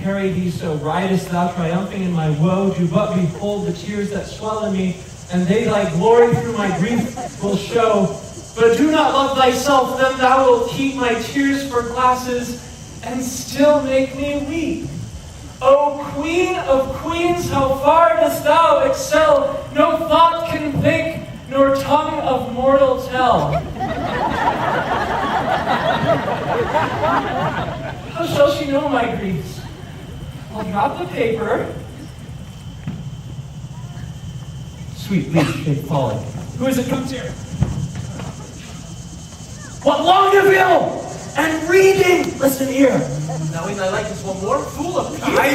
carry thee, so ridest thou triumphing in my woe. Do but behold the tears that swell in me, and they thy glory through my grief will show. But do not love thyself, then thou wilt keep my tears for glasses, and still make me weep. O Queen of Queens, how far dost thou excel? No thought can think, nor tongue of mortal tell. How shall she know my griefs? I'll drop the paper. Sweet leaf shape falling. Who is it comes here? What Longeville! And reading! Listen here. Now in thy likeness one more, fool of I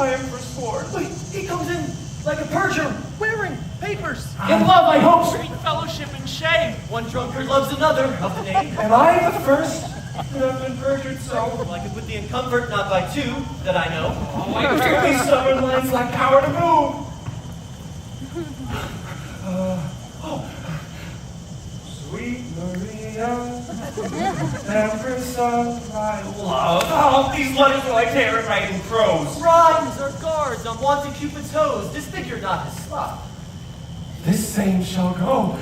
am forsworn. Wait, he comes in like a perjurer, wearing papers. In love, I hope. Street fellowship and shame. One drunkard loves another of the name. Am I the first who have been perjured so? Well, I could put thee in comfort, not by two, that I know. Oh, I quickly stubborn lines like power to move. Sweet Maria, Empress of my love. Oh, these letters will I tear and write in prose. Rhymes are guards on wanton Cupid's hose. Disfigure not his slop. This same shall go.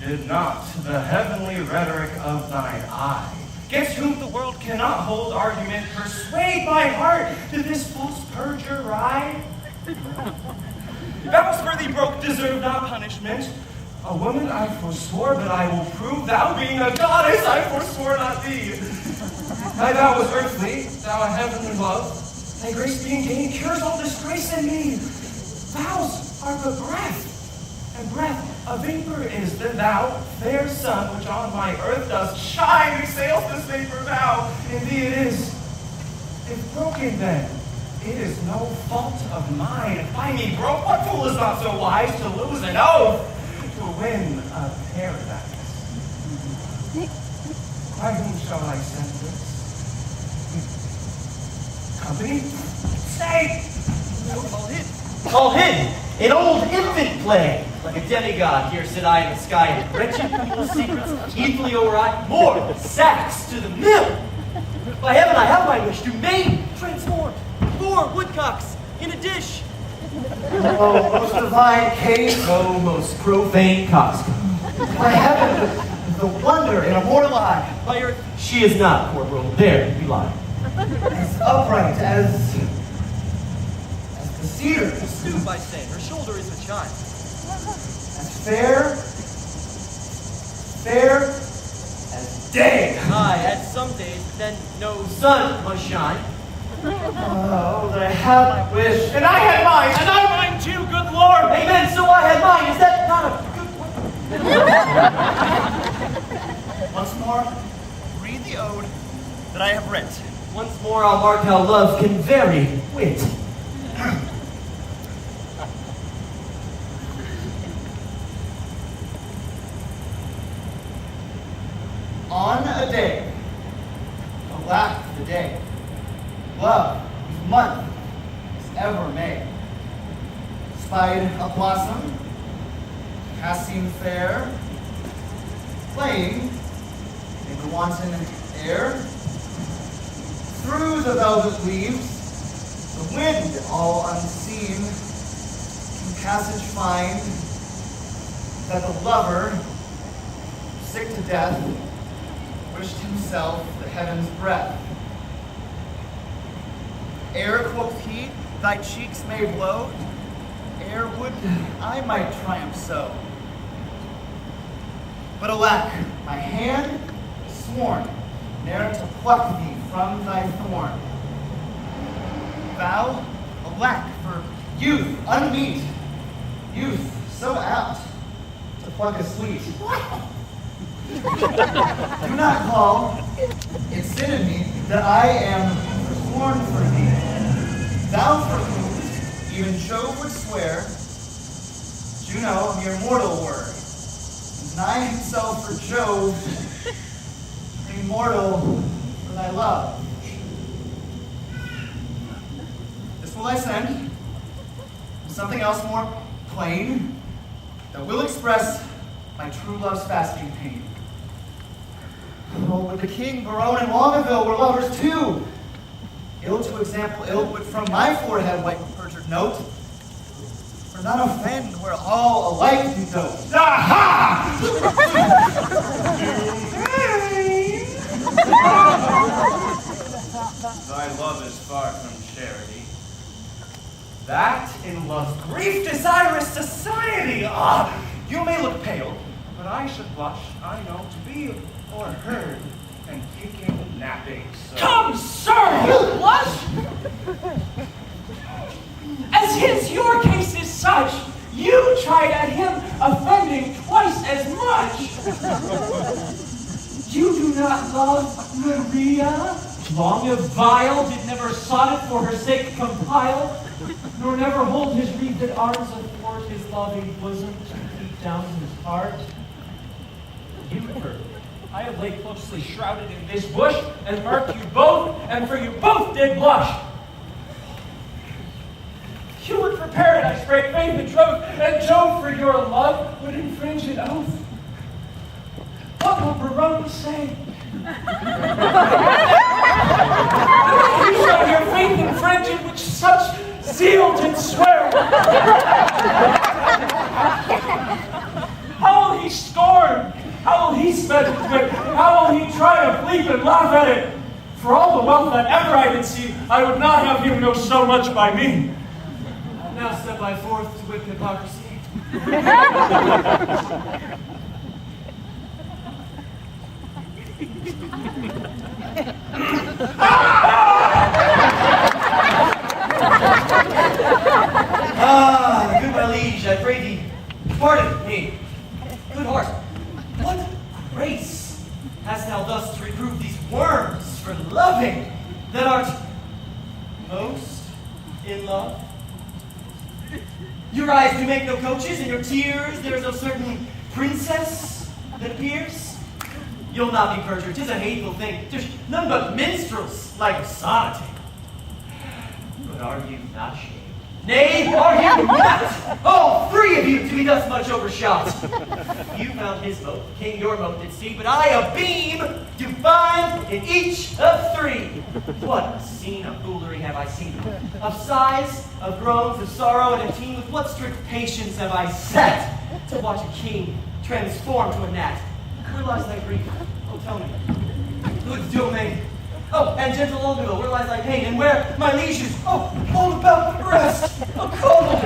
Did not the heavenly rhetoric of thine eye, against whom the world cannot hold argument, persuade my heart to this false perjure ride? Vows for thee broke deserve not punishment. A woman I forswore, but I will prove thou being a goddess, I forswore not thee. Thy vow was earthly, thou a heavenly love. Thy grace being gained cures all disgrace in me. Vows are but breath, and breath a vapor is. Then thou, fair sun, which on my earth dost shine, exhales this vapor vow. In thee it is. If broken then, it is no fault of mine. If by me broke, what fool is not so wise to lose an oath to win a paradise? By whom shall I send this? Company? Stay! Call hid. An old infant play. Like a demigod, here sit I in the sky, and wretched people's secrets, heedfully override, more sacks to the mill. By heaven, I have my wish to maid transformed. 4 woodcocks in a dish. Oh, most divine case, oh, most profane costume. By heaven, the wonder in a mortal eye. By earth, she is not, corporal, there you lie. As upright as the cedar. The stoop, I say, her shoulder is a chine. As fair as day. Aye, at some days, then no sun must shine. Oh, that I had my wish. And I had mine. And I mine too, good Lord. Amen, so I had mine. Is that not a good one? Once more, read the ode that I have read. Once more, I'll mark how love can vary wit. On a day, alack the day, love, whose month is ever May. Spied a blossom, passing fair, playing in the wanton air. Through the velvet leaves, the wind all unseen, can passage find that the lover, sick to death, wished himself the heaven's breath. Ere, quoth he, thy cheeks may blow, ere would I might triumph so. But alack, my hand is sworn, ne'er to pluck thee from thy thorn. Vow, alack, for youth unmeet, youth so apt to pluck a sweet. Do not call it sin in me that I am forsworn for thee. Thou for whom even Jove would swear, Juno a mere mortal were. Deny himself for Jove, immortal for thy love. This will I send, and something else more plain, that will express my true love's fasting pain. with the king, Barone, and Longaville were lovers too. Ill to example, ill would from my forehead wipe a perjured note. For none offend where all alike do dote. Aha! Thy love is far from charity. That in love's grief desirous society. Ah, you may look pale, But I should blush, I know, to be o'erheard and kicking napping. So. Come, sir, you blush? As your case is such, you tried at him, offending twice as much. You do not love Maria? Long a vial did never sonnet for her sake compile, nor never hold his wreathed arms athwart his loving bosom to peep down his heart. You heard. I have laid closely shrouded in this bush, and marked you both, and for you both did blush. You would for paradise break faith and troth, and Jove for your love would infringe an oath. What will Barone say? You show your faith infringed, which such zeal did swear. How will he scorn? How will he spend his wit? How will he try to bleep and laugh at it? For all the wealth that ever I did see, I would not have him know so much by me. now step I forth to whip hypocrisy. Good my liege, I pray thee, pardon me. Good heart, what grace hast thou thus to reprove these worms for loving that art most in love? Your eyes do make no coaches, and your tears there is no certain princess that appears. You'll not be perjured, 'tis a hateful thing. There's none but minstrels like sonneting. But are you not shamed? Nay, are you not? All three of you to be thus much overshot. You found his mote, king your mote did see, but I a beam do find in each of three. What a scene of foolery have I seen, of sighs, of groans, of sorrow, and a teen. With what strict patience have I sat to watch a king transform to a gnat. Where lies thy grief? Oh, tell me. Good domain. Oh, and gentle Longaville, where lies thy pain? And where my lieges? Oh, all about the breast. Oh, cold.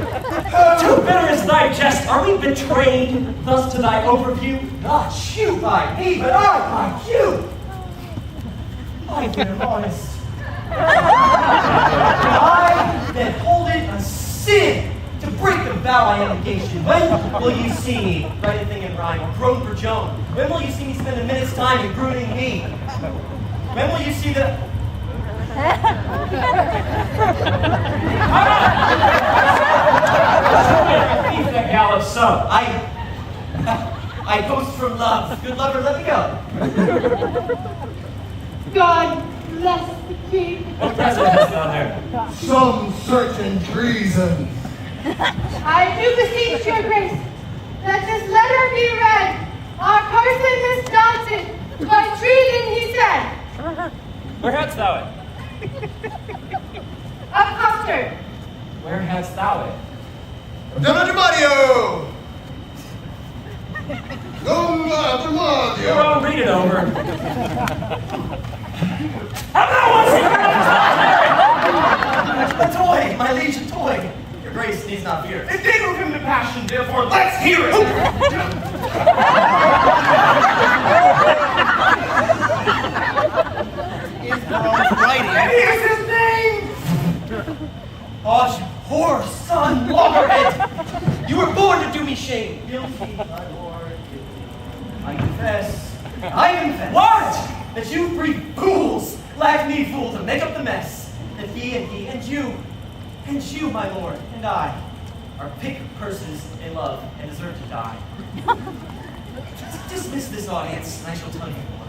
Too bitter is thy jest. Are we betrayed thus to thy overview? Not you by me, but I by you. I've been honest. I that hold it a sin to break the vow I am engaged in. When will you see me write a thing in rhyme or groan for Joan? When will you see me spend a minute's time in brooding me? When will you see the... Even a gallant son. I boast from love. Good lover, let me go. God bless the king. What president is down there? Some certain treason. I do beseech your grace that this letter be read. Our person is daunted by treason, he said. Where hadst thou it? Of custard. Where hadst thou it? Donna Mario! Donna Mario! Well, read it over. A toy, my liege, a toy. Your grace needs not fear. It did move him to passion, therefore let's hear it! Is Barone's writing. And here's his name! Oh, you poor son, loggerhead! You were born to do me shame. Guilty, my lord. I confess. What? That you three fools lack me fool to make up the mess. That he, and you, my lord, and I are pick persons in love and deserve to die. Dismiss this audience, and I shall tell you more.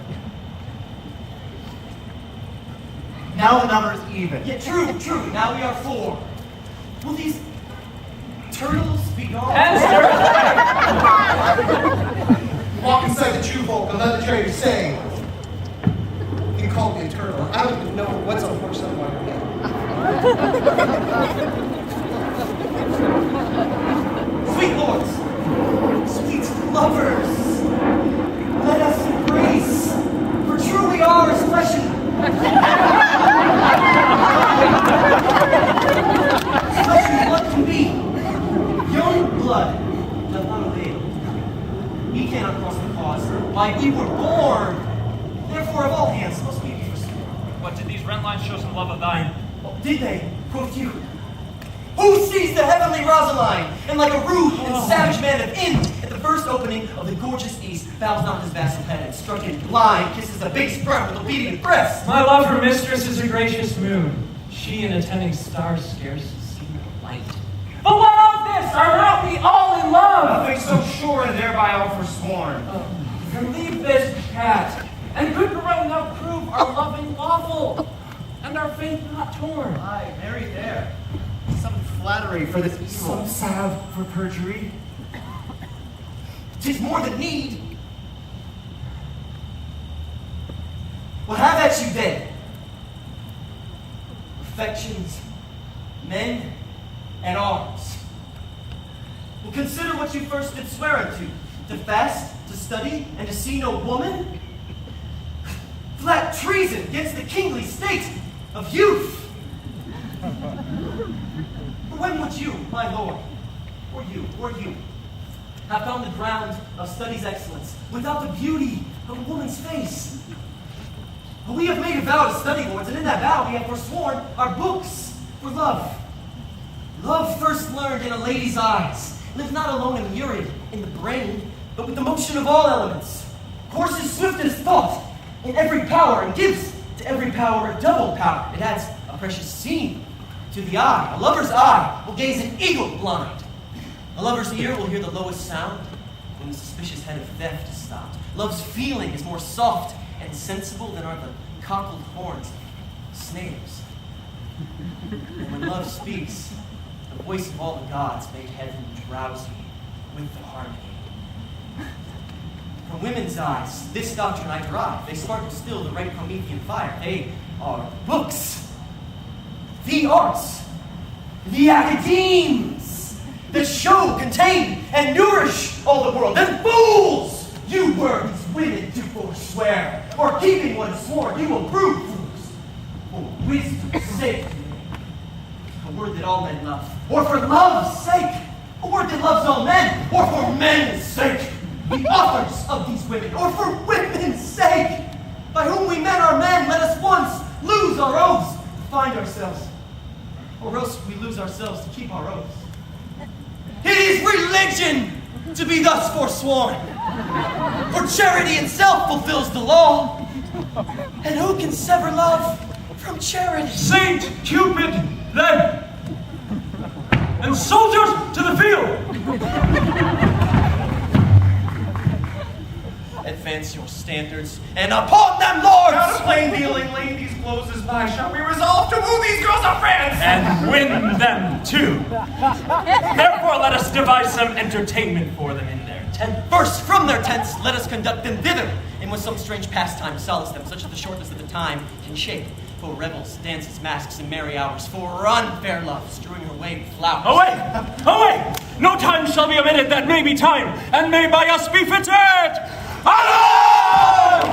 Now the number is even. Yeah, true. Now we are four. Will these turtles be gone? Walk inside the true folk and let the traitors say. you called me a turtle. I don't even know what's a horse on my head. Sweet lords, sweet lovers, let us embrace, for truly ours flesh and blood can be. Young blood doth not avail. He cannot cross the cause, why we were born. Therefore, of all hands must we be forsworn. What, did these rent lines show some love of thine? Oh, did they? Quoth you. Who sees the heavenly Rosaline, and like a rude and savage man of Ind, at the first opening of the gorgeous east, bows not his vassal head, and struck in blind, kisses the base breath with obedient breast. My love for mistress is a gracious moon. She and attending stars scarce see no light. But what of this? Are not we all in love? Nothing so sure and thereby all forsworn. Leave this chat, and good Perone now prove our loving lawful, and our faith not torn. Aye, marry there. Some flattery for this evil. Some salve for perjury. 'Tis more than need. Well, have at you then. Affections, men, and arms. Well, consider what you first did swear unto. To fast, to study, and to see no woman? Flat treason against the kingly state of youth. When would you, my lord, or you, have found the ground of study's excellence without the beauty of a woman's face? We have made a vow to study, lords, and in that vow we have forsworn our books for love. Love first learned in a lady's eyes, lives not alone and lurid in the brain, but with the motion of all elements, courses swift as thought in every power, and gives to every power a double power. It adds a precious scene to the eye. A lover's eye will gaze an eagle blind. A lover's ear will hear the lowest sound when the suspicious head of theft is stopped. Love's feeling is more soft and sensible than are the cockled horns of snails. And when love speaks, the voice of all the gods made heaven drowsy with the harmony. From women's eyes, this doctrine I derive. They sparkle still the right Promethean fire. They are books, the arts, the academes that show, contain, and nourish all the world. And fools you were these women to forswear, or keeping what is sworn, you will prove fools. For wisdom's sake, a word that all men love, or for love's sake, a word that loves all men, or for men's sake, the authors of these women, or for women's sake, by whom we men are men, let us once lose our oaths to find ourselves, or else we lose ourselves to keep our oaths. It is religion to be thus forsworn, for charity itself fulfills the law, and who can sever love from charity? Saint Cupid, then, and soldiers to the field! Advance your standards, and upon them, lords! Out of plain dealing, laying these blows by, shall we resolve to woo these girls of France? And win them too. Therefore, let us devise some entertainment for them in their tent. First, from their tents, let us conduct them thither, and with some strange pastime solace them, such as the shortness of the time can shape. For revels, dances, masks, and merry hours, for unfair love, strewing her way with flowers. Away! Away! No time shall be omitted that may be time, and may by us be fitted! Allo!